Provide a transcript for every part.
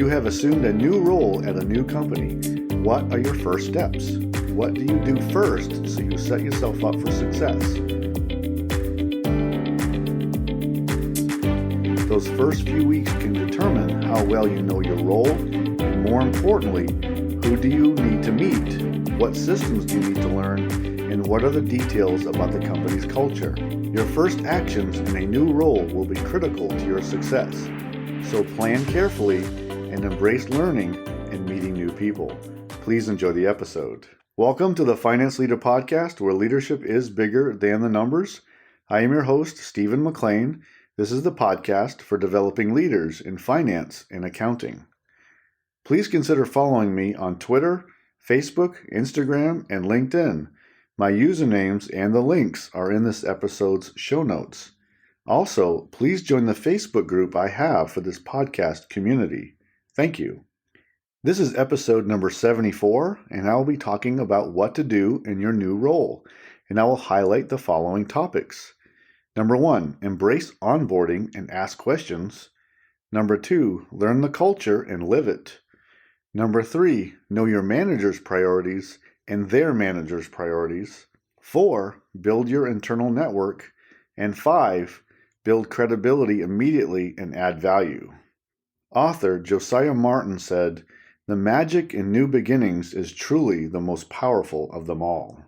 You have assumed a new role at a new company. What are your first steps? What do you do first so you set yourself up for success? Those first few weeks can determine how well you know your role, and more importantly, who do you need to meet, what systems do you need to learn, and what are the details about the company's culture. Your first actions in a new role will be critical to your success. So plan carefully and embrace learning and meeting new people. Please enjoy the episode. Welcome to the Finance Leader Podcast, where leadership is bigger than the numbers. I am your host, Stephen McLean. This is the podcast for developing leaders in finance and accounting. Please consider following me on Twitter, Facebook, Instagram, and LinkedIn. My usernames and the links are in this episode's show notes. Also, please join the Facebook group I have for this podcast community. Thank you. This is episode number 74, and I will be talking about what to do in your new role, and I will highlight the following topics. Number 1, embrace onboarding and ask questions. Number 2, learn the culture and live it. Number 3, know your manager's priorities and their manager's priorities. 4, build your internal network. And 5, build credibility immediately and add value. Author Josiah Martin said, "The magic in new beginnings is truly the most powerful of them all."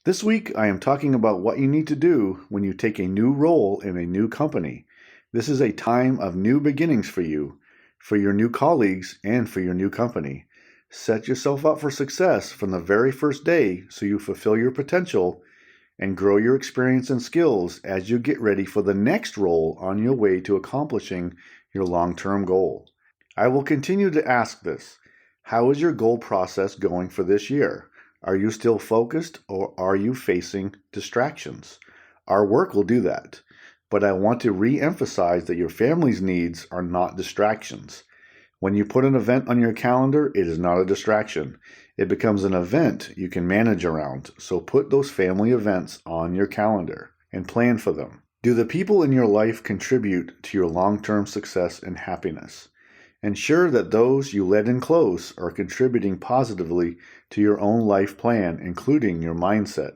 This week, I am talking about what you need to do when you take a new role in a new company. This is a time of new beginnings for you, for your new colleagues, and for your new company. Set yourself up for success from the very first day so you fulfill your potential and grow your experience and skills as you get ready for the next role on your way to accomplishing your long-term goal. I will continue to ask this. How is your goal process going for this year? Are you still focused, or are you facing distractions? Our work will do that, but I want to re-emphasize that your family's needs are not distractions. When you put an event on your calendar, it is not a distraction. It becomes an event you can manage around, so put those family events on your calendar and plan for them. Do the people in your life contribute to your long-term success and happiness? Ensure that those you let in close are contributing positively to your own life plan, including your mindset.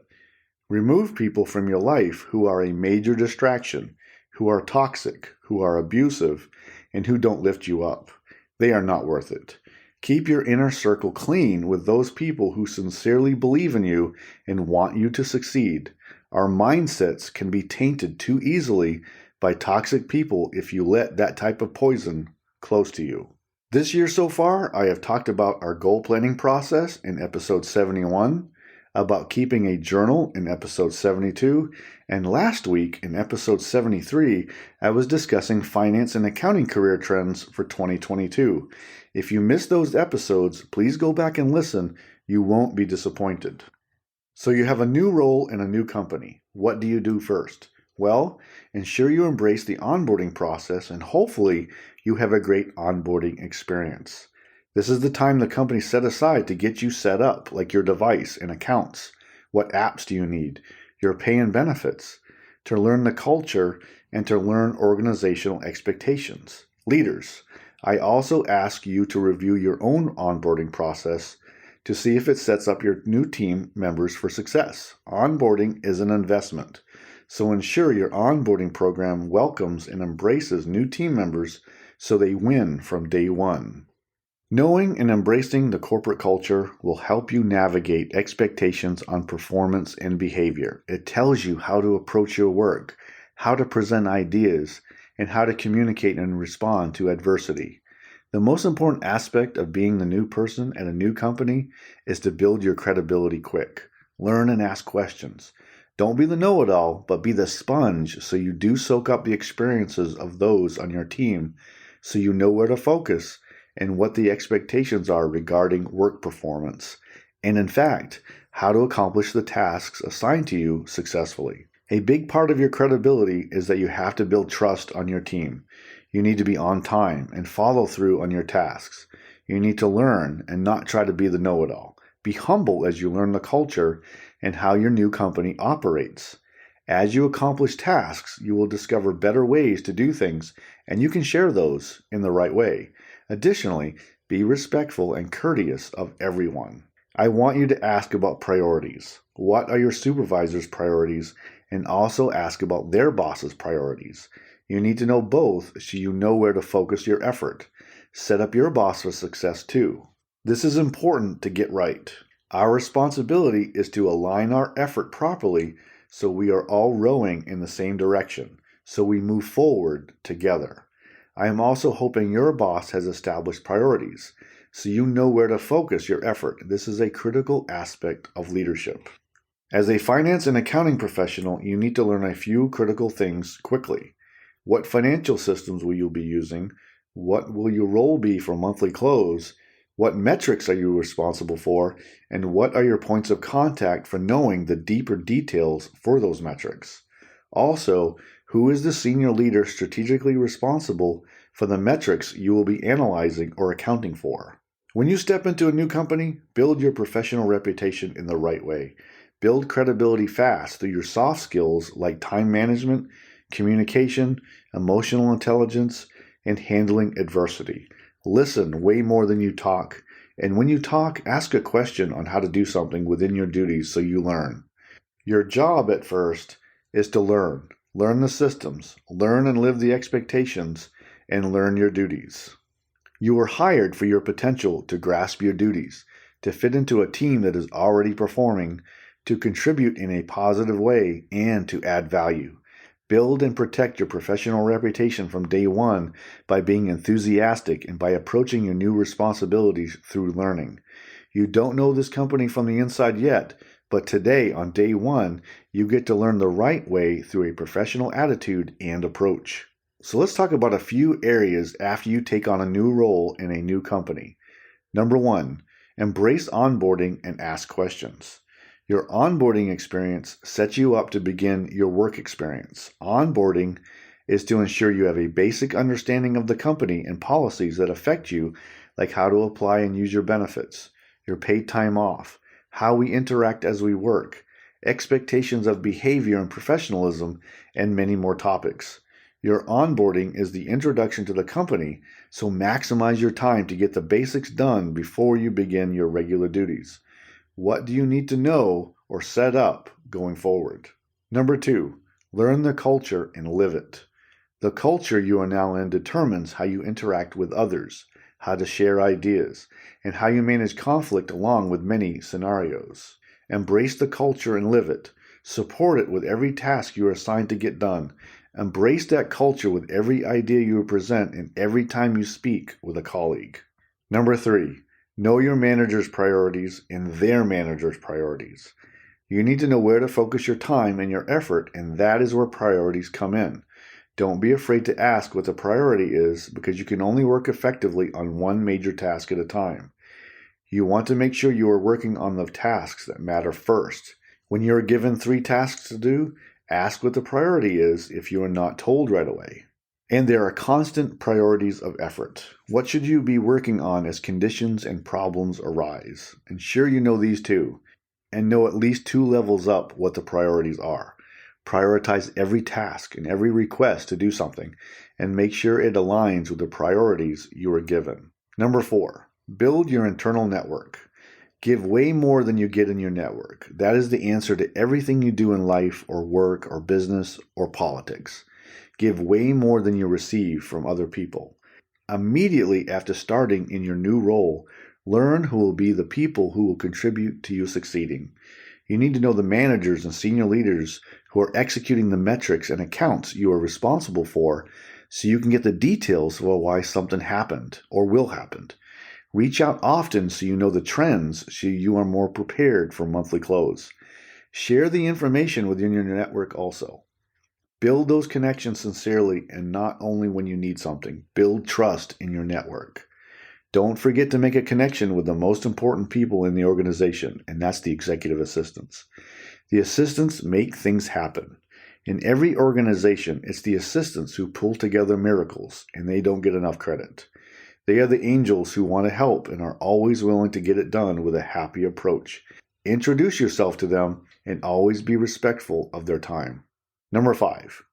Remove people from your life who are a major distraction, who are toxic, who are abusive, and who don't lift you up. They are not worth it. Keep your inner circle clean with those people who sincerely believe in you and want you to succeed. Our mindsets can be tainted too easily by toxic people if you let that type of poison close to you. This year so far, I have talked about our goal planning process in episode 71, about keeping a journal in episode 72, and last week in episode 73, I was discussing finance and accounting career trends for 2022. If you missed those episodes, please go back and listen. You won't be disappointed. So you have a new role in a new company. What do you do first? Well, ensure you embrace the onboarding process, and hopefully you have a great onboarding experience. This is the time the company set aside to get you set up, like your device and accounts. What apps do you need? Your pay and benefits. To learn the culture and to learn organizational expectations. Leaders, I also ask you to review your own onboarding process to see if it sets up your new team members for success. Onboarding is an investment, so ensure your onboarding program welcomes and embraces new team members so they win from day one. Knowing and embracing the corporate culture will help you navigate expectations on performance and behavior. It tells you how to approach your work, how to present ideas, and how to communicate and respond to adversity. The most important aspect of being the new person at a new company is to build your credibility quick. Learn and ask questions. Don't be the know-it-all, but be the sponge so you do soak up the experiences of those on your team so you know where to focus and what the expectations are regarding work performance, and in fact, how to accomplish the tasks assigned to you successfully. A big part of your credibility is that you have to build trust on your team. You need to be on time and follow through on your tasks. You need to learn and not try to be the know-it-all. Be humble as you learn the culture and how your new company operates. As you accomplish tasks, you will discover better ways to do things, and you can share those in the right way. Additionally, be respectful and courteous of everyone. I want you to ask about priorities. What are your supervisor's priorities? And also ask about their boss's priorities. You need to know both so you know where to focus your effort. Set up your boss for success too. This is important to get right. Our responsibility is to align our effort properly so we are all rowing in the same direction, so we move forward together. I am also hoping your boss has established priorities, so you know where to focus your effort. This is a critical aspect of leadership. As a finance and accounting professional, you need to learn a few critical things quickly. What financial systems will you be using? What will your role be for monthly close? What metrics are you responsible for? And what are your points of contact for knowing the deeper details for those metrics? Also, who is the senior leader strategically responsible for the metrics you will be analyzing or accounting for? When you step into a new company, build your professional reputation in the right way. Build credibility fast through your soft skills like time management, communication, emotional intelligence, and handling adversity. Listen way more than you talk, and when you talk, ask a question on how to do something within your duties so you learn. Your job at first is to learn. Learn the systems, learn and live the expectations, and learn your duties. You were hired for your potential to grasp your duties, to fit into a team that is already performing, to contribute in a positive way, and to add value. Build and protect your professional reputation from day one by being enthusiastic and by approaching your new responsibilities through learning. You don't know this company from the inside yet, but today, on day one, you get to learn the right way through a professional attitude and approach. So let's talk about a few areas after you take on a new role in a new company. Number 1, embrace onboarding and ask questions. Your onboarding experience sets you up to begin your work experience. Onboarding is to ensure you have a basic understanding of the company and policies that affect you, like how to apply and use your benefits, your paid time off, how we interact as we work, expectations of behavior and professionalism, and many more topics. Your onboarding is the introduction to the company, so maximize your time to get the basics done before you begin your regular duties. What do you need to know or set up going forward? Number 2, learn the culture and live it. The culture you are now in determines how you interact with others, how to share ideas, and how you manage conflict along with many scenarios. Embrace the culture and live it. Support it with every task you are assigned to get done. Embrace that culture with every idea you present and every time you speak with a colleague. Number 3, know your manager's priorities and their manager's priorities. You need to know where to focus your time and your effort, and that is where priorities come in. Don't be afraid to ask what the priority is, because you can only work effectively on one major task at a time. You want to make sure you are working on the tasks that matter first. When you are given 3 tasks to do, ask what the priority is if you are not told right away. And there are constant priorities of effort. What should you be working on as conditions and problems arise? Ensure you know these too, and know at least 2 levels up what the priorities are. Prioritize every task and every request to do something, and make sure it aligns with the priorities you are given. Number 4, build your internal network. Give way more than you get in your network. That is the answer to everything you do in life or work or business or politics. Give way more than you receive from other people. Immediately after starting in your new role, learn who will be the people who will contribute to you succeeding. You need to know the managers and senior leaders who are executing the metrics and accounts you are responsible for, so you can get the details of why something happened or will happen. Reach out often so you know the trends, so you are more prepared for monthly close. Share the information within your network also. Build those connections sincerely, and not only when you need something. Build trust in your network. Don't forget to make a connection with the most important people in the organization, and that's the executive assistants. The assistants make things happen. In every organization, it's the assistants who pull together miracles, and they don't get enough credit. They are the angels who want to help and are always willing to get it done with a happy approach. Introduce yourself to them and always be respectful of their time. Number 5,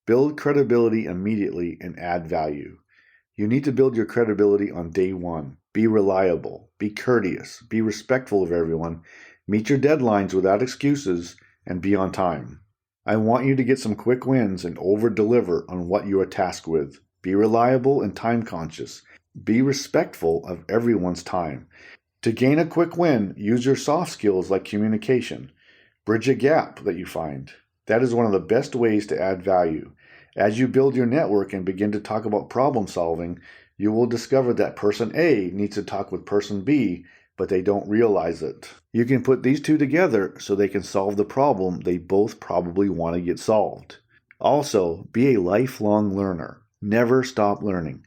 build credibility immediately and add value. You need to build your credibility on day one. Be reliable, be courteous, be respectful of everyone, meet your deadlines without excuses, and be on time. I want you to get some quick wins and over-deliver on what you are tasked with. Be reliable and time-conscious. Be respectful of everyone's time. To gain a quick win, use your soft skills like communication. Bridge a gap that you find. That is one of the best ways to add value. As you build your network and begin to talk about problem solving, you will discover that person A needs to talk with person B, but they don't realize it. You can put these two together so they can solve the problem they both probably want to get solved. Also, be a lifelong learner. Never stop learning.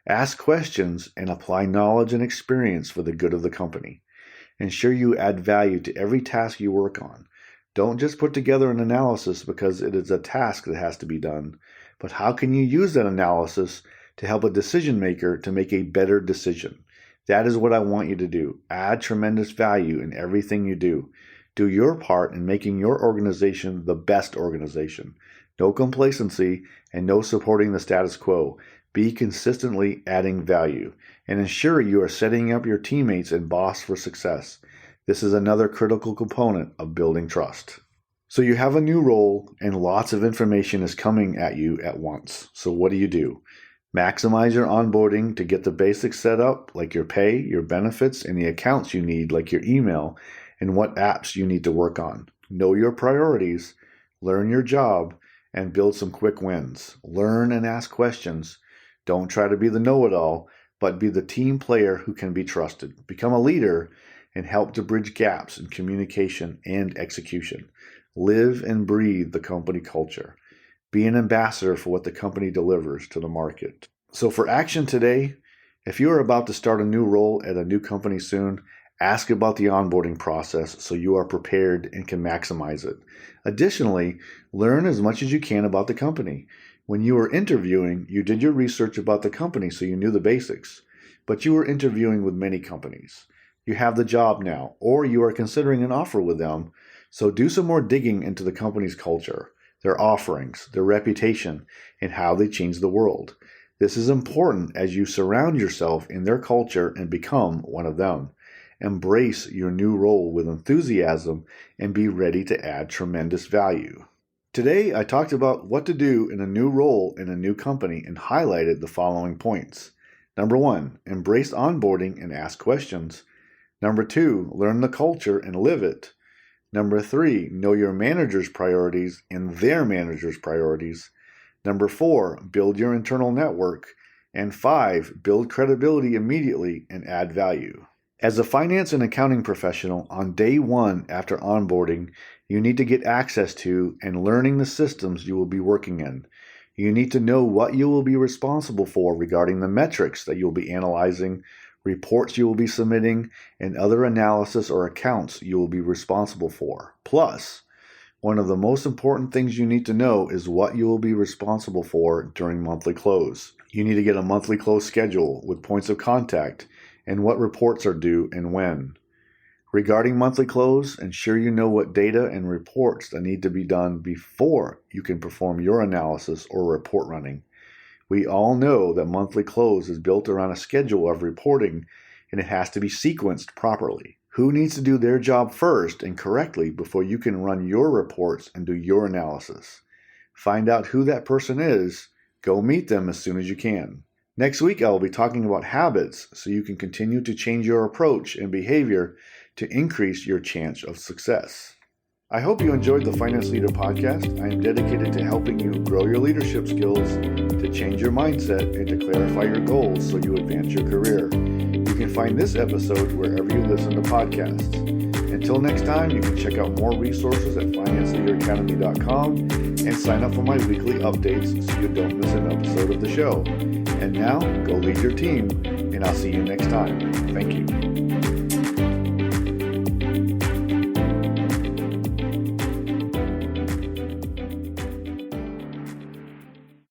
Ask questions and apply knowledge and experience for the good of the company. Ensure you add value to every task you work on. Don't just put together an analysis because it is a task that has to be done, but how can you use that analysis to help a decision maker to make a better decision? That is what I want you to do. Add tremendous value in everything you do. Do your part in making your organization the best organization. No complacency and no supporting the status quo. Be consistently adding value and ensure you are setting up your teammates and boss for success. This is another critical component of building trust. So you have a new role and lots of information is coming at you at once. So what do? Maximize your onboarding to get the basics set up, like your pay, your benefits, and the accounts you need, like your email, and what apps you need to work on. Know your priorities, learn your job, and build some quick wins. Learn and ask questions. Don't try to be the know-it-all, but be the team player who can be trusted. Become a leader and help to bridge gaps in communication and execution. Live and breathe the company culture. Be an ambassador for what the company delivers to the market. So for action today, if you are about to start a new role at a new company soon, ask about the onboarding process so you are prepared and can maximize it. Additionally, learn as much as you can about the company. When you were interviewing, you did your research about the company so you knew the basics, but you were interviewing with many companies. You have the job now, or you are considering an offer with them, so do some more digging into the company's culture, their offerings, their reputation, and how they change the world. This is important as you surround yourself in their culture and become one of them. Embrace your new role with enthusiasm and be ready to add tremendous value. Today, I talked about what to do in a new role in a new company and highlighted the following points. Number 1, embrace onboarding and ask questions. Number 2, learn the culture and live it. Number 3, know your manager's priorities and their manager's priorities. Number 4, build your internal network. And 5, build credibility immediately and add value. As a finance and accounting professional, on day 1 after onboarding, you need to get access to and learning the systems you will be working in. You need to know what you will be responsible for regarding the metrics that you'll be analyzing, reports you will be submitting, and other analysis or accounts you will be responsible for. Plus, one of the most important things you need to know is what you will be responsible for during monthly close. You need to get a monthly close schedule with points of contact and what reports are due and when. Regarding monthly close, ensure you know what data and reports that need to be done before you can perform your analysis or report running. We all know that monthly close is built around a schedule of reporting and it has to be sequenced properly. Who needs to do their job first and correctly before you can run your reports and do your analysis? Find out who that person is. Go meet them as soon as you can. Next week, I will be talking about habits so you can continue to change your approach and behavior to increase your chance of success. I hope you enjoyed the Finance Leader Podcast. I am dedicated to helping you grow your leadership skills, to change your mindset, and to clarify your goals so you advance your career. You can find this episode wherever you listen to podcasts. Until next time, you can check out more resources at financeleaderacademy.com and sign up for my weekly updates so you don't miss an episode of the show. And now, go lead your team, and I'll see you next time. Thank you.